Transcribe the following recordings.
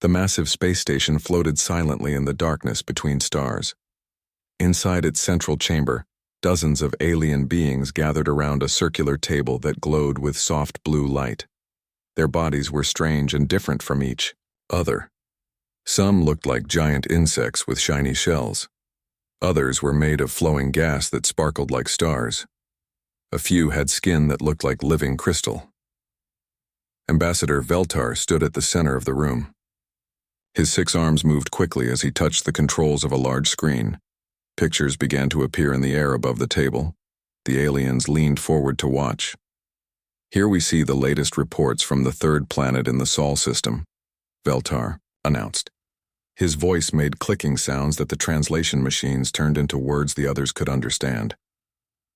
The massive space station floated silently in the darkness between stars. Inside its central chamber, dozens of alien beings gathered around a circular table that glowed with soft blue light. Their bodies were strange and different from each other. Some looked like giant insects with shiny shells. Others were made of flowing gas that sparkled like stars. A few had skin that looked like living crystal. Ambassador Veltar stood at the center of the room. His 6 arms moved quickly as he touched the controls of a large screen. Pictures began to appear in the air above the table. The aliens leaned forward to watch. "Here we see the latest reports from the 3rd planet in the Sol system," Veltar announced. His voice made clicking sounds that the translation machines turned into words the others could understand.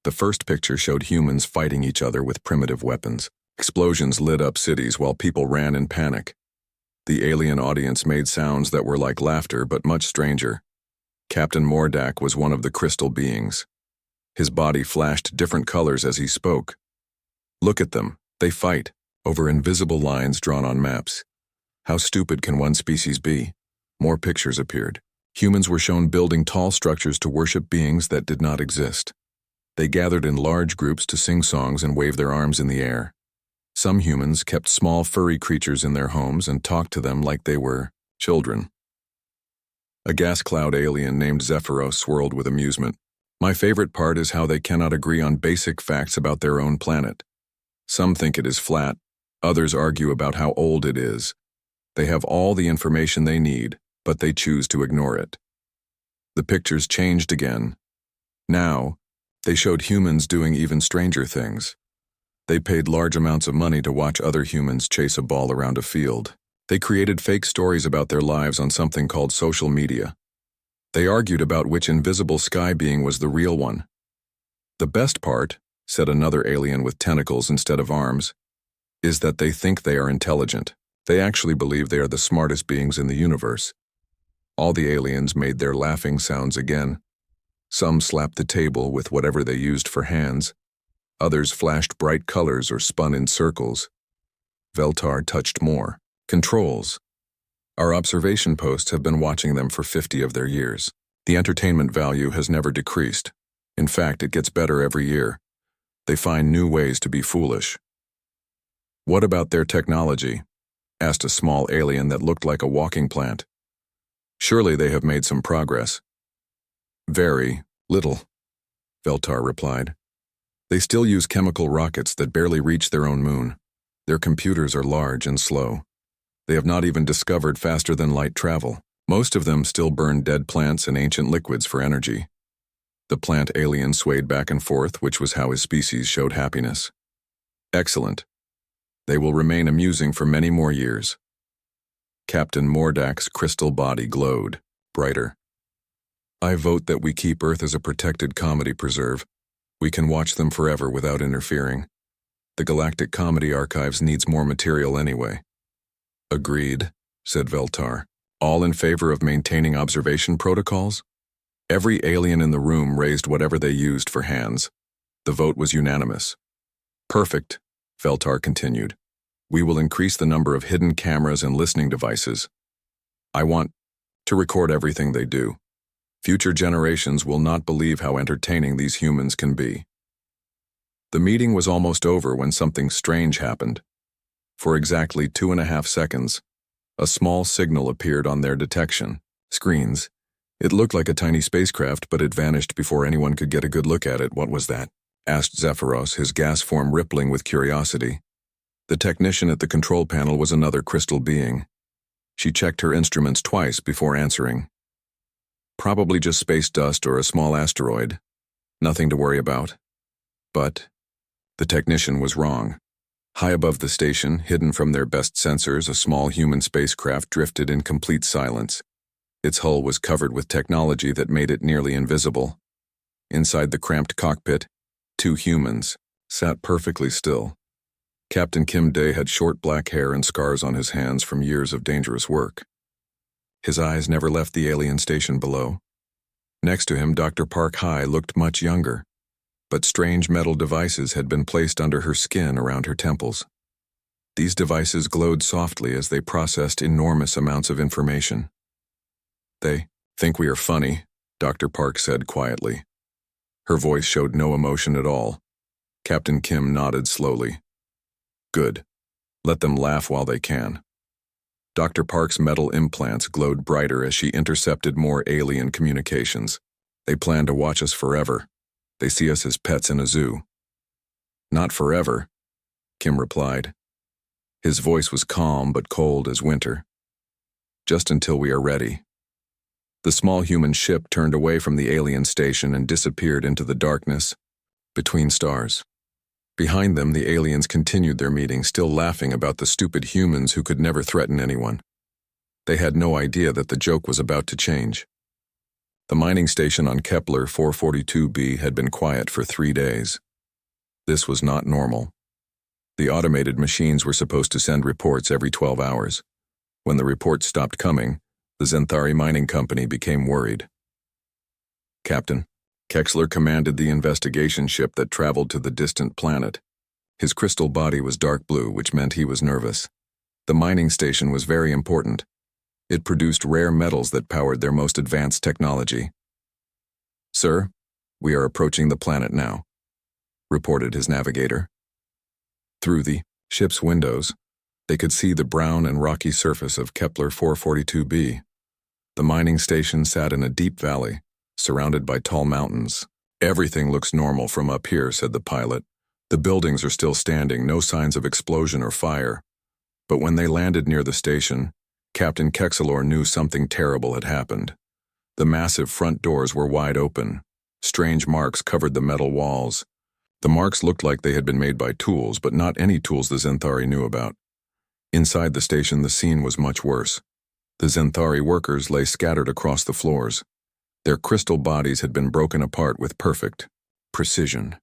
The first picture showed humans fighting each other with primitive weapons. Explosions lit up cities while people ran in panic. The alien audience made sounds that were like laughter but much stranger. Captain Mordak was one of the crystal beings. His body flashed different colors as he spoke. "Look at them, they fight, over invisible lines drawn on maps. How stupid can one species be?" More pictures appeared. Humans were shown building tall structures to worship beings that did not exist. They gathered in large groups to sing songs and wave their arms in the air. Some humans kept small furry creatures in their homes and talked to them like they were children. A gas cloud alien named Zephyros swirled with amusement. "My favorite part is how they cannot agree on basic facts about their own planet. Some think it is flat, others argue about how old it is. They have all the information they need, but they choose to ignore it." The pictures changed again. Now, they showed humans doing even stranger things. They paid large amounts of money to watch other humans chase a ball around a field. They created fake stories about their lives on something called social media. They argued about which invisible sky being was the real one. "The best part," said another alien with tentacles instead of arms, "is that they think they are intelligent. They actually believe they are the smartest beings in the universe." All the aliens made their laughing sounds again. Some slapped the table with whatever they used for hands. Others flashed bright colors or spun in circles. Veltar touched more. "Controls. Our observation posts have been watching them for 50 of their years. The entertainment value has never decreased. In fact, it gets better every year. They find new ways to be foolish." "What about their technology?" asked a small alien that looked like a walking plant. "Surely they have made some progress." "Very little," Veltar replied. "They still use chemical rockets that barely reach their own moon. Their computers are large and slow. They have not even discovered faster-than-light travel. Most of them still burn dead plants and ancient liquids for energy." The plant alien swayed back and forth, which was how his species showed happiness. "Excellent. They will remain amusing for many more years." Captain Mordak's crystal body glowed, brighter. "I vote that we keep Earth as a protected comedy preserve. We can watch them forever without interfering. The Galactic Comedy Archives needs more material anyway." "Agreed," said Veltar. "All in favor of maintaining observation protocols?" Every alien in the room raised whatever they used for hands. The vote was unanimous. "Perfect," Veltar continued. "We will increase the number of hidden cameras and listening devices. I want to record everything they do. Future generations will not believe how entertaining these humans can be." The meeting was almost over when something strange happened. For exactly 2.5 seconds, a small signal appeared on their detection screens. It looked like a tiny spacecraft, but it vanished before anyone could get a good look at it. "What was that?" asked Zephyros, his gas form rippling with curiosity. The technician at the control panel was another crystal being. She checked her instruments twice before answering. "Probably just space dust or a small asteroid. Nothing to worry about." But the technician was wrong. High above the station, hidden from their best sensors, a small human spacecraft drifted in complete silence. Its hull was covered with technology that made it nearly invisible. Inside the cramped cockpit, 2 humans sat perfectly still. Captain Kim Day had short black hair and scars on his hands from years of dangerous work. His eyes never left the alien station below. Next to him, Dr. Park High looked much younger, but strange metal devices had been placed under her skin around her temples. These devices glowed softly as they processed enormous amounts of information. "They think we are funny," Dr. Park said quietly. Her voice showed no emotion at all. Captain Kim nodded slowly. "Good. Let them laugh while they can." Dr. Park's metal implants glowed brighter as she intercepted more alien communications. "They plan to watch us forever. They see us as pets in a zoo." "Not forever," Kim replied. His voice was calm but cold as winter. "Just until we are ready." The small human ship turned away from the alien station and disappeared into the darkness between stars. Behind them, the aliens continued their meeting, still laughing about the stupid humans who could never threaten anyone. They had no idea that the joke was about to change. The mining station on Kepler 442b had been quiet for 3 days. This was not normal. The automated machines were supposed to send reports every 12 hours. When the reports stopped coming, the Zenthari Mining Company became worried. Captain Kexler commanded the investigation ship that traveled to the distant planet. His crystal body was dark blue, which meant he was nervous. The mining station was very important. It produced rare metals that powered their most advanced technology. "Sir, we are approaching the planet now," reported his navigator. Through the ship's windows, they could see the brown and rocky surface of Kepler 442b. The mining station sat in a deep valley, surrounded by tall mountains. "Everything looks normal from up here," said the pilot. "The buildings are still standing, no signs of explosion or fire." But when they landed near the station, Captain Kexler knew something terrible had happened. The massive front doors were wide open. Strange marks covered the metal walls. The marks looked like they had been made by tools, but not any tools the Zenthari knew about. Inside the station, the scene was much worse. The Zenthari workers lay scattered across the floors. Their crystal bodies had been broken apart with perfect precision.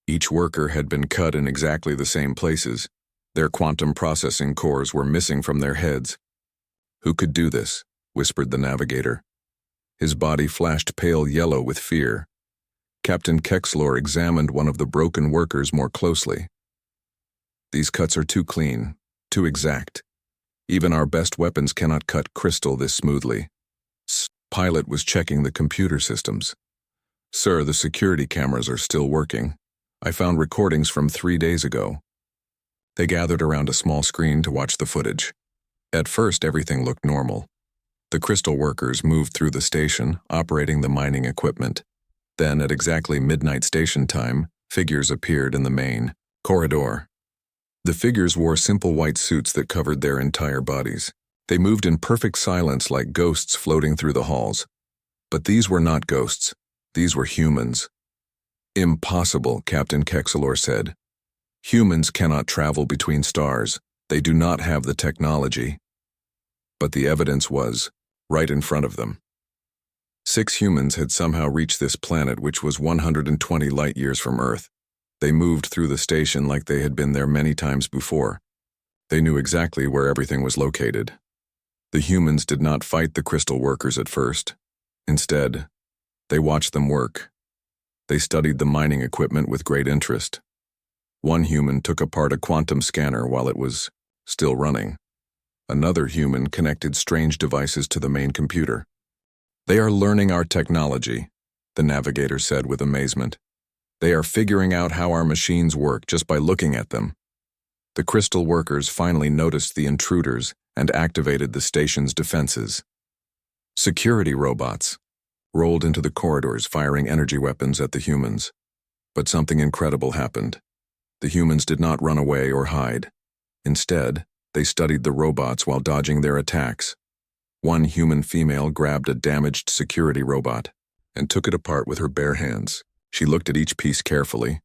Each worker had been cut in exactly the same places. Their quantum processing cores were missing from their heads. "Who could do this?" whispered the navigator. His body flashed pale yellow with fear. Captain Kexler examined one of the broken workers more closely. "These cuts are too clean, too exact. Even our best weapons cannot cut crystal this smoothly." Pilot was checking the computer systems. "Sir, the security cameras are still working. I found recordings from 3 days ago." They gathered around a small screen to watch the footage. At first, everything looked normal. The crystal workers moved through the station, operating the mining equipment. Then, at exactly midnight station time, figures appeared in the main corridor. The figures wore simple white suits that covered their entire bodies. They moved in perfect silence like ghosts floating through the halls. But these were not ghosts. These were humans. "Impossible," Captain Kexler said. "Humans cannot travel between stars. They do not have the technology." But the evidence was right in front of them. 6 humans had somehow reached this planet, which was 120 light-years from Earth. They moved through the station like they had been there many times before. They knew exactly where everything was located. The humans did not fight the crystal workers at first. Instead, they watched them work. They studied the mining equipment with great interest. One human took apart a quantum scanner while it was still running. Another human connected strange devices to the main computer. "They are learning our technology," the navigator said with amazement. "They are figuring out how our machines work just by looking at them." The crystal workers finally noticed the intruders and activated the station's defenses. Security robots rolled into the corridors, firing energy weapons at the humans. But something incredible happened. The humans did not run away or hide. Instead, they studied the robots while dodging their attacks. One human female grabbed a damaged security robot and took it apart with her bare hands. She looked at each piece carefully,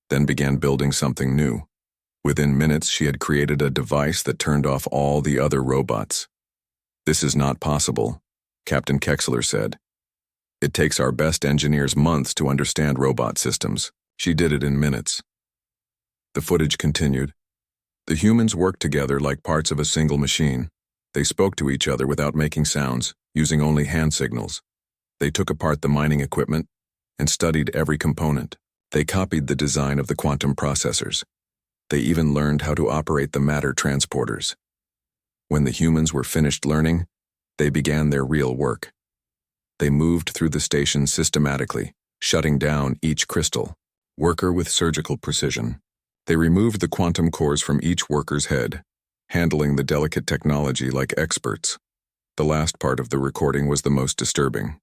then began building something new. Within minutes, she had created a device that turned off all the other robots. "This is not possible," Captain Kexler said. "It takes our best engineers months to understand robot systems. She did it in minutes." The footage continued. The humans worked together like parts of a single machine. They spoke to each other without making sounds, using only hand signals. They took apart the mining equipment and studied every component. They copied the design of the quantum processors. They even learned how to operate the matter transporters. When the humans were finished learning, they began their real work. They moved through the station systematically, shutting down each crystal, worker with surgical precision. They removed the quantum cores from each worker's head, handling the delicate technology like experts. The last part of the recording was the most disturbing.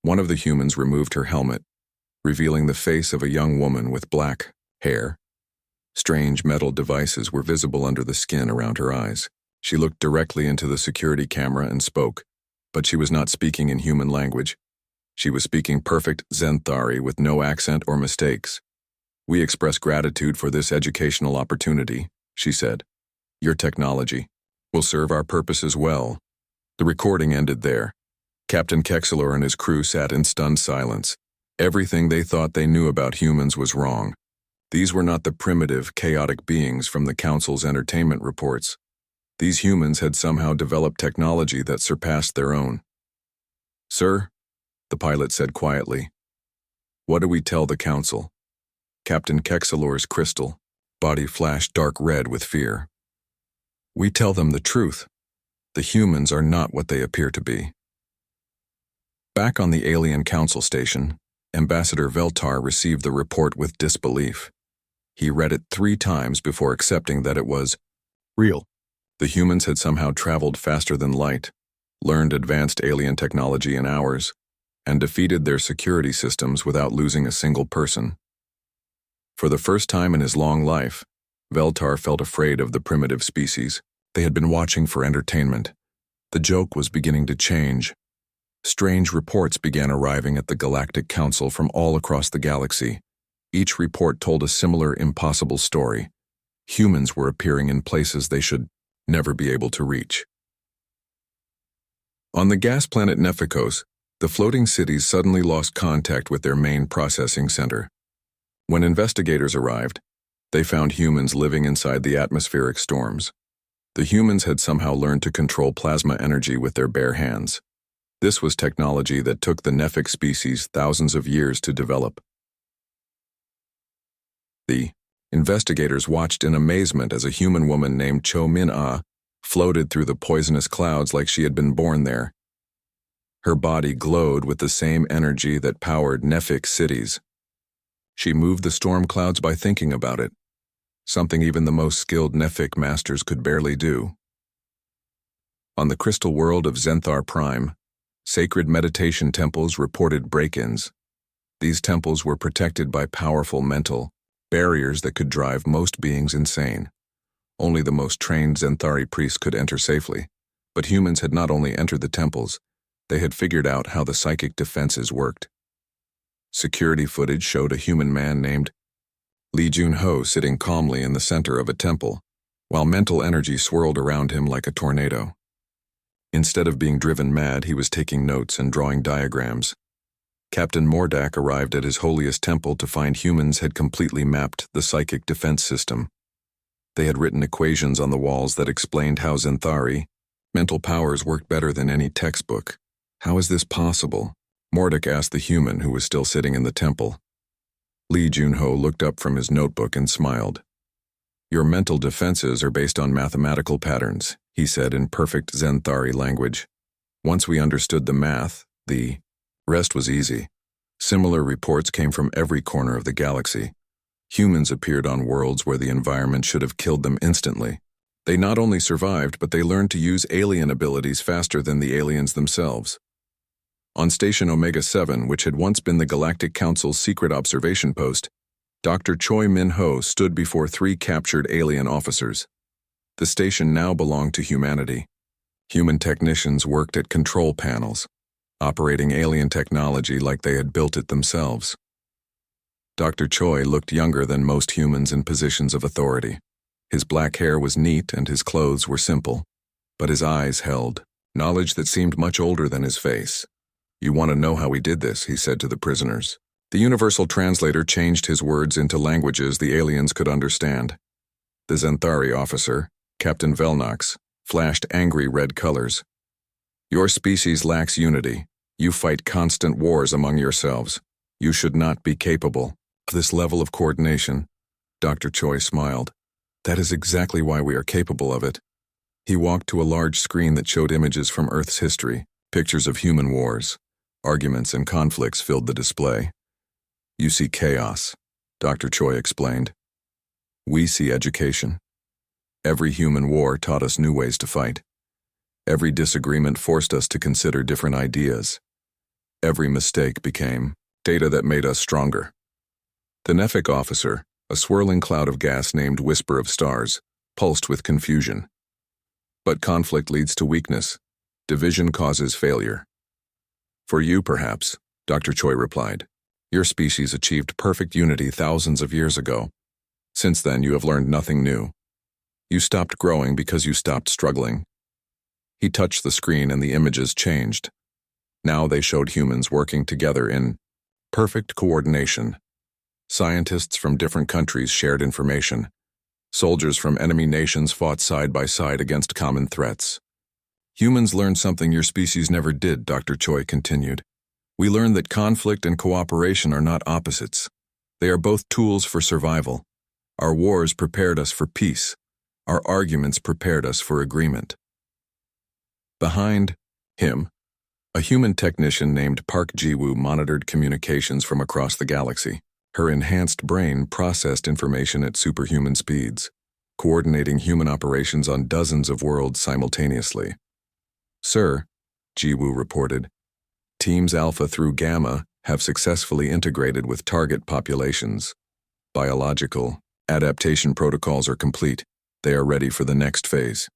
One of the humans removed her helmet, revealing the face of a young woman with black hair. Strange metal devices were visible under the skin around her eyes. She looked directly into the security camera and spoke, but she was not speaking in human language. She was speaking perfect Zenthari with no accent or mistakes. "We express gratitude for this educational opportunity," she said. "Your technology will serve our purposes well." The recording ended there. Captain Kexelor and his crew sat in stunned silence. Everything they thought they knew about humans was wrong. These were not the primitive, chaotic beings from the Council's entertainment reports. These humans had somehow developed technology that surpassed their own. "Sir," the pilot said quietly, "what do we tell the Council?" Captain Kexelor's crystal body flashed dark red with fear. "We tell them the truth. The humans are not what they appear to be." Back on the alien council station, Ambassador Veltar received the report with disbelief. He read it 3 times before accepting that it was real. The humans had somehow traveled faster than light, learned advanced alien technology in hours, and defeated their security systems without losing a single person. For the first time in his long life, Veltar felt afraid of the primitive species. They had been watching for entertainment. The joke was beginning to change. Strange reports began arriving at the Galactic Council from all across the galaxy. Each report told a similar impossible story. Humans were appearing in places they should never be able to reach. On the gas planet Nephikos, the floating cities suddenly lost contact with their main processing center. When investigators arrived, they found humans living inside the atmospheric storms. The humans had somehow learned to control plasma energy with their bare hands. This was technology that took the Nephic species thousands of years to develop. The investigators watched in amazement as a human woman named Cho Min-ah floated through the poisonous clouds like she had been born there. Her body glowed with the same energy that powered Nephic cities. She moved the storm clouds by thinking about it, something even the most skilled Nephic masters could barely do. On the crystal world of Zenthar Prime, sacred meditation temples reported break-ins. These temples were protected by powerful mental barriers that could drive most beings insane. Only the most trained Zenthari priests could enter safely, but humans had not only entered the temples, they had figured out how the psychic defenses worked. Security footage showed a human man named Lee Jun-ho sitting calmly in the center of a temple, while mental energy swirled around him like a tornado. Instead of being driven mad, he was taking notes and drawing diagrams. Captain Mordak arrived at his holiest temple to find humans had completely mapped the psychic defense system. They had written equations on the walls that explained how Zenthari mental powers worked better than any textbook. "How is this possible?" Mordak asked the human who was still sitting in the temple. Lee Jun-ho looked up from his notebook and smiled. "Your mental defenses are based on mathematical patterns," he said in perfect Zenthari language. "Once we understood the math, the rest was easy." Similar reports came from every corner of the galaxy. Humans appeared on worlds where the environment should have killed them instantly. They not only survived, but they learned to use alien abilities faster than the aliens themselves. On Station Omega-7, which had once been the Galactic Council's secret observation post, Dr. Choi Min-ho stood before 3 captured alien officers. The station now belonged to humanity. Human technicians worked at control panels, operating alien technology like they had built it themselves. Dr. Choi looked younger than most humans in positions of authority. His black hair was neat and his clothes were simple, but his eyes held knowledge that seemed much older than his face. "You want to know how we did this," he said to the prisoners. The universal translator changed his words into languages the aliens could understand. The Zenthari officer, Captain Velnox, flashed angry red colors. "Your species lacks unity. You fight constant wars among yourselves. You should not be capable of this level of coordination. Dr. Choi smiled. That is exactly why we are capable of it. He walked to a large screen that showed images from Earth's history. Pictures of human wars, arguments, and conflicts filled the display. You see chaos, Dr. Choi explained. We see education. Every human war taught us new ways to fight. Every disagreement forced us to consider different ideas. Every mistake became data that made us stronger. The Nefik officer, a swirling cloud of gas named Whisper of Stars, pulsed with confusion. But conflict leads to weakness. Division causes failure. For you, perhaps, Dr. Choi replied. Your species achieved perfect unity thousands of years ago. Since then, you have learned nothing new. You stopped growing because you stopped struggling. He touched the screen and the images changed. Now they showed humans working together in perfect coordination. Scientists from different countries shared information. Soldiers from enemy nations fought side by side against common threats. Humans learned something your species never did, Dr. Choi continued. We learned that conflict and cooperation are not opposites. They are both tools for survival. Our wars prepared us for peace. Our arguments prepared us for agreement. Behind him, a human technician named Park Ji-woo monitored communications from across the galaxy. Her enhanced brain processed information at superhuman speeds, coordinating human operations on dozens of worlds simultaneously. Sir, Ji-woo reported, Teams Alpha through Gamma have successfully integrated with target populations. Biological adaptation protocols are complete. They are ready for the next phase.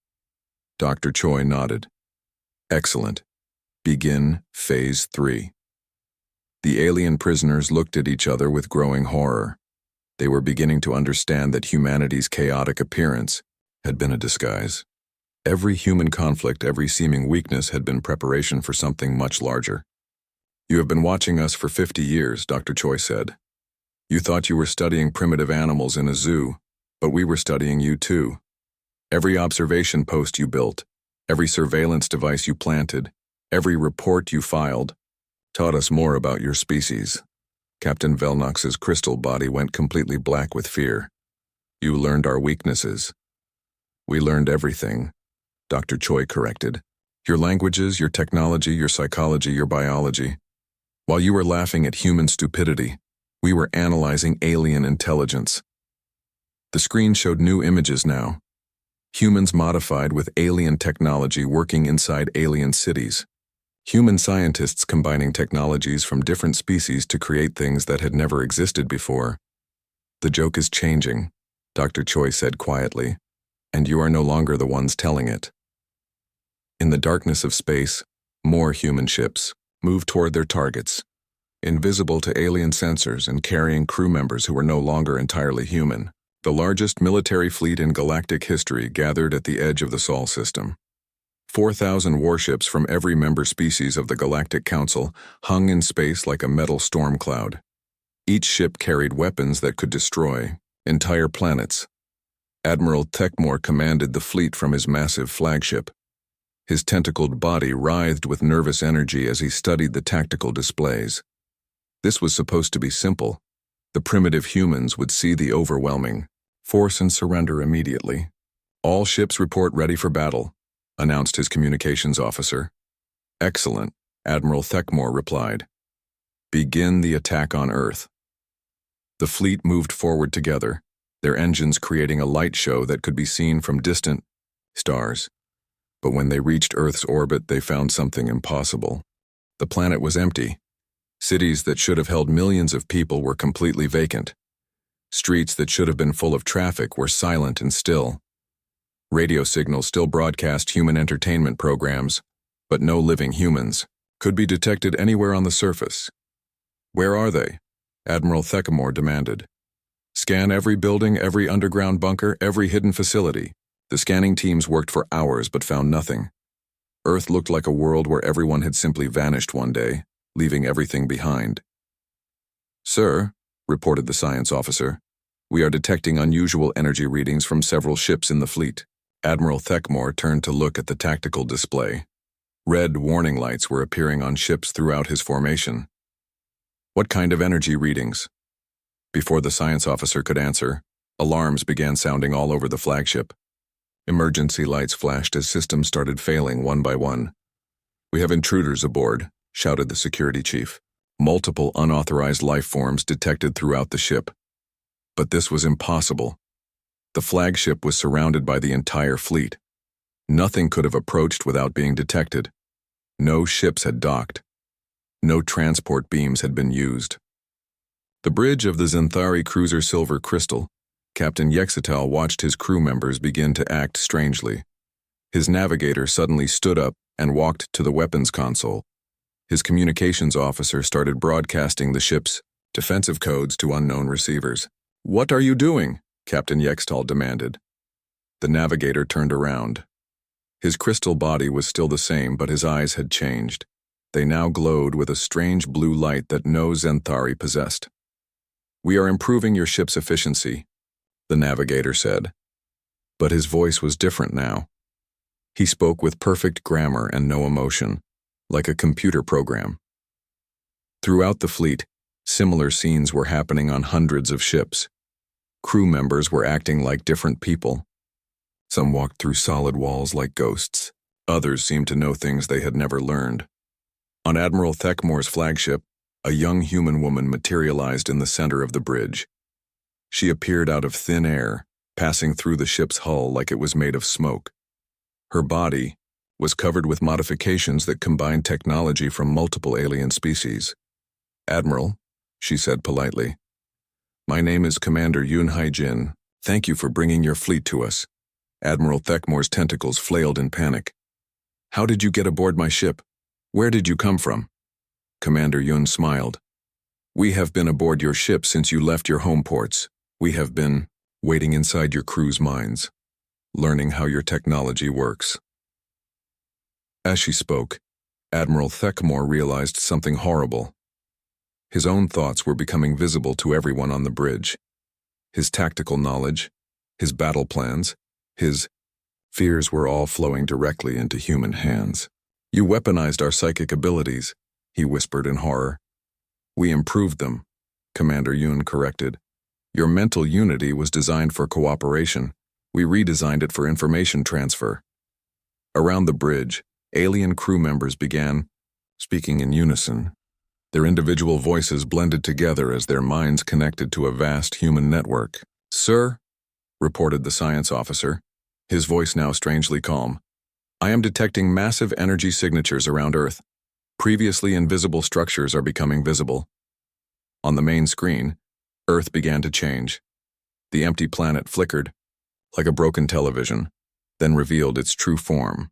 Dr. Choi nodded. Excellent. Begin Phase 3. The alien prisoners looked at each other with growing horror. They were beginning to understand that humanity's chaotic appearance had been a disguise. Every human conflict, every seeming weakness had been preparation for something much larger. You have been watching us for 50 years, Dr. Choi said. You thought you were studying primitive animals in a zoo, but we were studying you too. Every observation post you built, every surveillance device you planted, every report you filed, taught us more about your species. Captain Velnox's crystal body went completely black with fear. You learned our weaknesses. We learned everything, Dr. Choi corrected. Your languages, your technology, your psychology, your biology. While you were laughing at human stupidity, we were analyzing alien intelligence. The screen showed new images now. Humans modified with alien technology working inside alien cities. Human scientists combining technologies from different species to create things that had never existed before. The joke is changing, Dr. Choi said quietly, and you are no longer the ones telling it. In the darkness of space, more human ships moved toward their targets, invisible to alien sensors and carrying crew members who were no longer entirely human. The largest military fleet in galactic history gathered at the edge of the Sol system. 4,000 warships from every member species of the Galactic Council hung in space like a metal storm cloud. Each ship carried weapons that could destroy entire planets. Admiral Techmore commanded the fleet from his massive flagship. His tentacled body writhed with nervous energy as he studied the tactical displays. This was supposed to be simple. The primitive humans would see the overwhelming force and surrender immediately. All ships report ready for battle, announced his communications officer. Excellent, Admiral Techmore replied. Begin the attack on Earth. The fleet moved forward together, their engines creating a light show that could be seen from distant stars. But when they reached Earth's orbit, they found something impossible. The planet was empty. Cities that should have held millions of people were completely vacant. Streets that should have been full of traffic were silent and still. Radio signals still broadcast human entertainment programs, but no living humans could be detected anywhere on the surface. Where are they? Admiral Techmore demanded. Scan every building, every underground bunker, every hidden facility. The scanning teams worked for hours but found nothing. Earth looked like a world where everyone had simply vanished one day, leaving everything behind. Sir, reported the science officer, we are detecting unusual energy readings from several ships in the fleet. Admiral Techmore turned to look at the tactical display. Red warning lights were appearing on ships throughout his formation. What kind of energy readings? Before the science officer could answer, Alarms began sounding all over the flagship. Emergency lights flashed as systems started failing one by one. "We have intruders aboard," shouted the security chief. Multiple unauthorized life forms detected throughout the ship. But this was impossible. The flagship was surrounded by the entire fleet. Nothing could have approached without being detected. No ships had docked. No transport beams had been used. The bridge of the Xanthari cruiser Silver Crystal, Captain Yexital watched his crew members begin to act strangely. His navigator suddenly stood up and walked to the weapons console. His communications officer started broadcasting the ship's defensive codes to unknown receivers. "What are you doing?" Captain Yexital demanded. The navigator turned around. His crystal body was still the same, but his eyes had changed. They now glowed with a strange blue light that no Xanthari possessed. "We are improving your ship's efficiency," the navigator said. But his voice was different now. He spoke with perfect grammar and no emotion, like a computer program. Throughout the fleet, similar scenes were happening on hundreds of ships. Crew members were acting like different people. Some walked through solid walls like ghosts. Others seemed to know things they had never learned. On Admiral Thekmore's flagship, a young human woman materialized in the center of the bridge. She appeared out of thin air, passing through the ship's hull like it was made of smoke. Her body was covered with modifications that combined technology from multiple alien species. "Admiral," she said politely, "my name is Commander Yoon Hai-jin. Thank you for bringing your fleet to us." Admiral Thekmore's tentacles flailed in panic. "How did you get aboard my ship? Where did you come from?" Commander Yoon smiled. "We have been aboard your ship since you left your home ports. We have been waiting inside your crew's minds, learning how your technology works." As she spoke, Admiral Thekmore realized something horrible. His own thoughts were becoming visible to everyone on the bridge. His tactical knowledge, his battle plans, his fears were all flowing directly into human hands. "You weaponized our psychic abilities," he whispered in horror. "We improved them," Commander Yoon corrected. "Your mental unity was designed for cooperation. We redesigned it for information transfer." Around the bridge, alien crew members began speaking in unison. Their individual voices blended together as their minds connected to a vast human network. "Sir," reported the science officer, his voice now strangely calm, "I am detecting massive energy signatures around Earth. Previously invisible structures are becoming visible." On the main screen, Earth began to change. The empty planet flickered, like a broken television, then revealed its true form.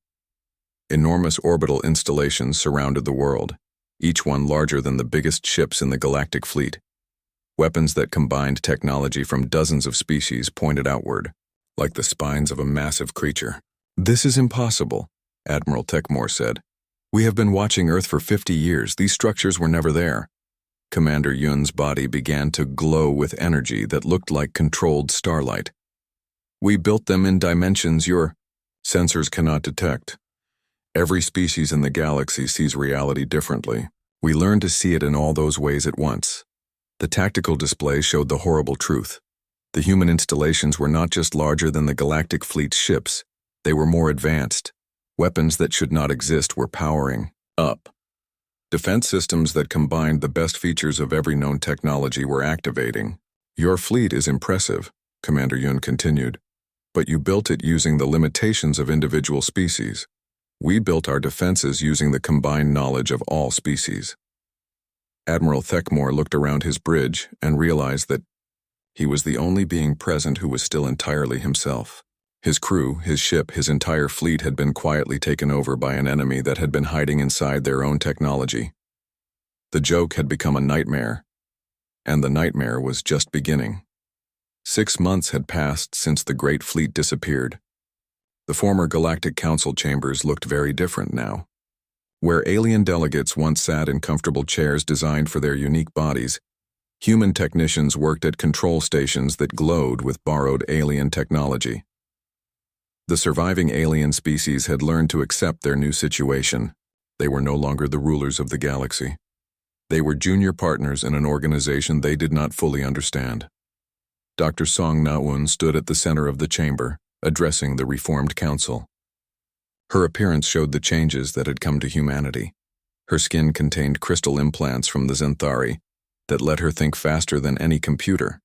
Enormous orbital installations surrounded the world, each one larger than the biggest ships in the galactic fleet. Weapons that combined technology from dozens of species pointed outward, like the spines of a massive creature. "This is impossible," Admiral Thekmore said. "We have been watching Earth for 50 years. These structures were never there." Commander Yun's body began to glow with energy that looked like controlled starlight. "We built them in dimensions your sensors cannot detect. Every species in the galaxy sees reality differently. We learned to see it in all those ways at once." The tactical display showed the horrible truth. The human installations were not just larger than the galactic fleet's ships, they were more advanced. Weapons that should not exist were powering up. Defense systems that combined the best features of every known technology were activating. "Your fleet is impressive," Commander Yun continued, "but you built it using the limitations of individual species. We built our defenses using the combined knowledge of all species." Admiral Thekmore looked around his bridge and realized that he was the only being present who was still entirely himself. His crew, his ship, his entire fleet had been quietly taken over by an enemy that had been hiding inside their own technology. The joke had become a nightmare, and the nightmare was just beginning. 6 months had passed since the great fleet disappeared. The former Galactic Council chambers looked very different now. Where alien delegates once sat in comfortable chairs designed for their unique bodies, human technicians worked at control stations that glowed with borrowed alien technology. The surviving alien species had learned to accept their new situation. They were no longer the rulers of the galaxy. They were junior partners in an organization they did not fully understand. Dr. Song Na-un stood at the center of the chamber, addressing the reformed council. Her appearance showed the changes that had come to humanity. Her skin contained crystal implants from the Zenthari that let her think faster than any computer.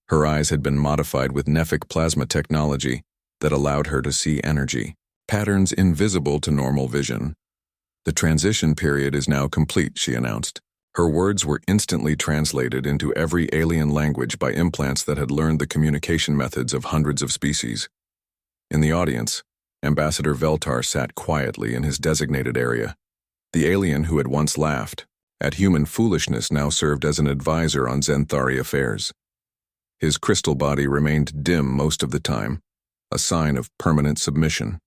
Her eyes had been modified with nephic plasma technology that allowed her to see energy, patterns invisible to normal vision. The transition period is now complete, she announced. Her words were instantly translated into every alien language by implants that had learned the communication methods of hundreds of species. In the audience, Ambassador Veltar sat quietly in his designated area. The alien who had once laughed at human foolishness now served as an advisor on Zenthari affairs. His crystal body remained dim most of the time, a sign of permanent submission.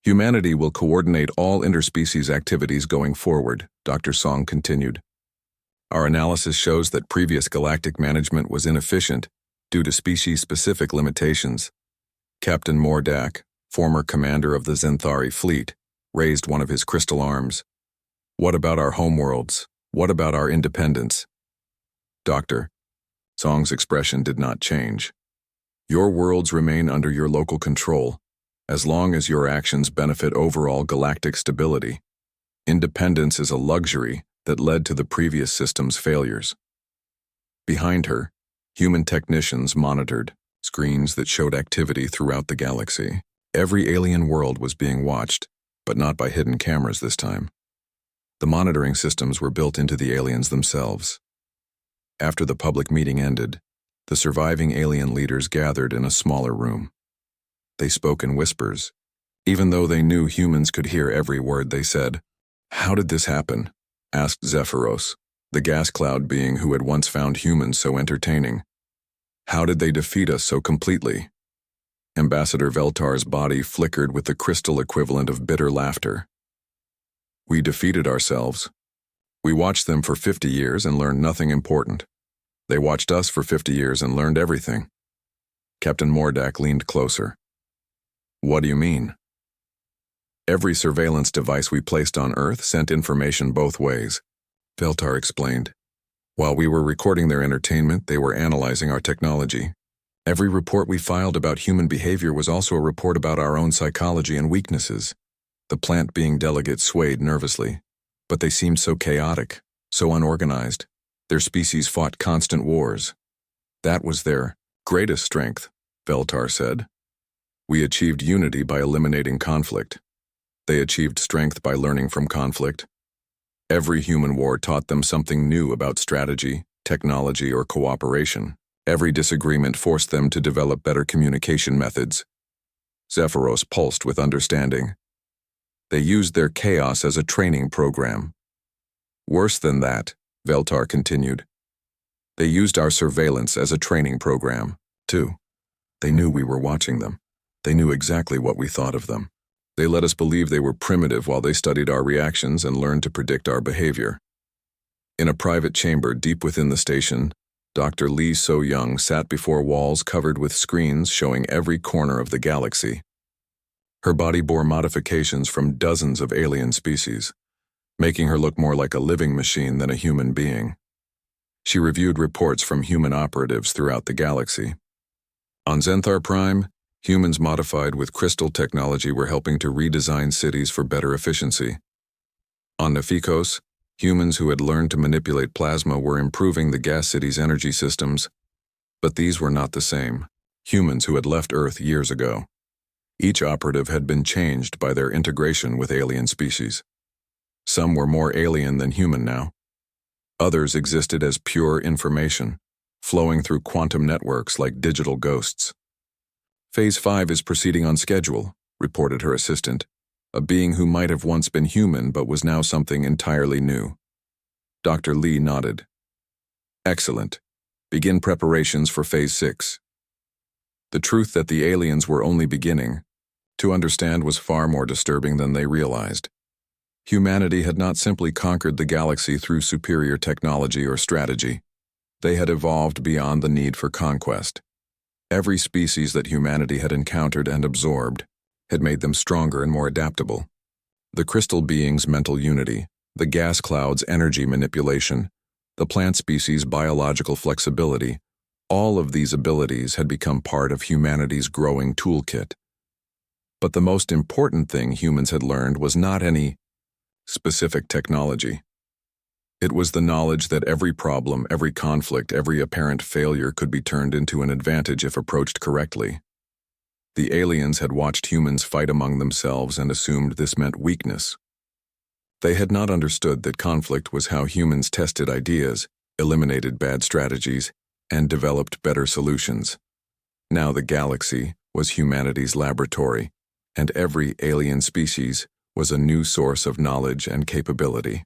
Humanity will coordinate all interspecies activities going forward, Dr. Song continued. Our analysis shows that previous galactic management was inefficient due to species-specific limitations. Captain Mordak, former commander of the Zenthari fleet, raised one of his crystal arms. What about our homeworlds? What about our independence? Doctor, Song's expression did not change. Your worlds remain under your local control, as long as your actions benefit overall galactic stability. Independence is a luxury that led to the previous system's failures. Behind her, human technicians monitored screens that showed activity throughout the galaxy. Every alien world was being watched, but not by hidden cameras this time. The monitoring systems were built into the aliens themselves. After the public meeting ended, the surviving alien leaders gathered in a smaller room. They spoke in whispers, even though they knew humans could hear every word they said. How did this happen? Asked Zephyros, the gas cloud being who had once found humans so entertaining. How did they defeat us so completely? Ambassador Veltar's body flickered with the crystal equivalent of bitter laughter. We defeated ourselves. We watched them for 50 years and learned nothing important. They watched us for 50 years and learned everything. Captain Mordak leaned closer. What do you mean? Every surveillance device we placed on Earth sent information both ways, Veltar explained. While we were recording their entertainment, they were analyzing our technology. Every report we filed about human behavior was also a report about our own psychology and weaknesses. The plant-being delegates swayed nervously, but they seemed so chaotic, so unorganized. Their species fought constant wars. That was their greatest strength, Veltar said. We achieved unity by eliminating conflict. They achieved strength by learning from conflict. Every human war taught them something new about strategy, technology, or cooperation. Every disagreement forced them to develop better communication methods. Zephyros pulsed with understanding. They used their chaos as a training program. Worse than that, Veltar continued. They used our surveillance as a training program, too. They knew we were watching them. They knew exactly what we thought of them. They let us believe they were primitive while they studied our reactions and learned to predict our behavior. In a private chamber deep within the station, Dr. Lee So-young sat before walls covered with screens showing every corner of the galaxy. Her body bore modifications from dozens of alien species, making her look more like a living machine than a human being. She reviewed reports from human operatives throughout the galaxy. On Zenthar Prime, humans modified with crystal technology were helping to redesign cities for better efficiency. On Nephios, humans who had learned to manipulate plasma were improving the gas city's energy systems, but these were not the same. Humans who had left Earth years ago. Each operative had been changed by their integration with alien species. Some were more alien than human now. Others existed as pure information, flowing through quantum networks like digital ghosts. Phase 5 is proceeding on schedule, reported her assistant, a being who might have once been human but was now something entirely new. Dr. Lee nodded. Excellent. Begin preparations for Phase 6. The truth that the aliens were only beginning to understand was far more disturbing than they realized. Humanity had not simply conquered the galaxy through superior technology or strategy. They had evolved beyond the need for conquest. Every species that humanity had encountered and absorbed had made them stronger and more adaptable. The crystal being's mental unity, the gas cloud's energy manipulation, the plant species' biological flexibility, All of these abilities had become part of humanity's growing toolkit. But the most important thing humans had learned was not any specific technology. It was the knowledge that every problem, every conflict, every apparent failure could be turned into an advantage if approached correctly. The aliens had watched humans fight among themselves and assumed this meant weakness. They had not understood that conflict was how humans tested ideas, eliminated bad strategies, and developed better solutions. Now the galaxy was humanity's laboratory, and every alien species was a new source of knowledge and capability.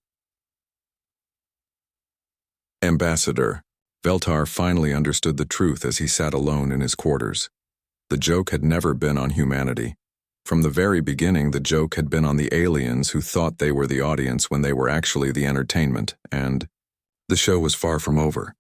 Ambassador Veltar finally understood the truth as he sat alone in his quarters. The joke had never been on humanity. From the very beginning, the joke had been on the aliens who thought they were the audience when they were actually the entertainment, and the show was far from over.